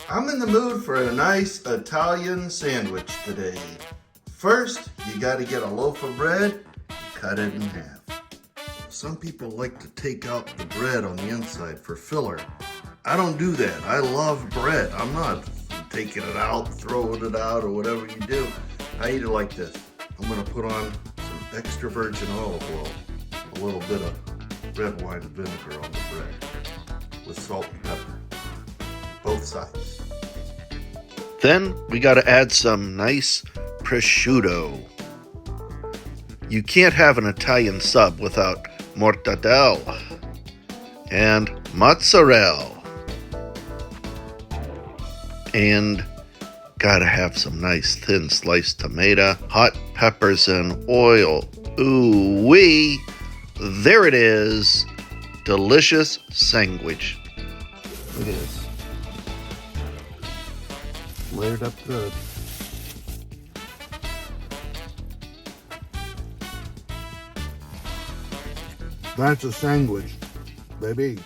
I'm in the mood for a nice Italian sandwich today. First, you got to get a loaf of bread and cut it in half. Some people like to take out the bread on the inside for filler. I don't do that. I love bread. I'm not taking it out, throwing it out, or whatever you do. I eat it like this. I'm gonna put on some extra virgin olive oil, a little bit of red wine vinegar on the bread with salt and pepper, both sides. Then we gotta add some nice prosciutto. You can't have an Italian sub without mortadella and mozzarella. And gotta have some nice thin sliced tomato, hot peppers and oil. Ooh wee! There it is. Delicious sandwich. Look at this. Layered up good. That's a sandwich, baby.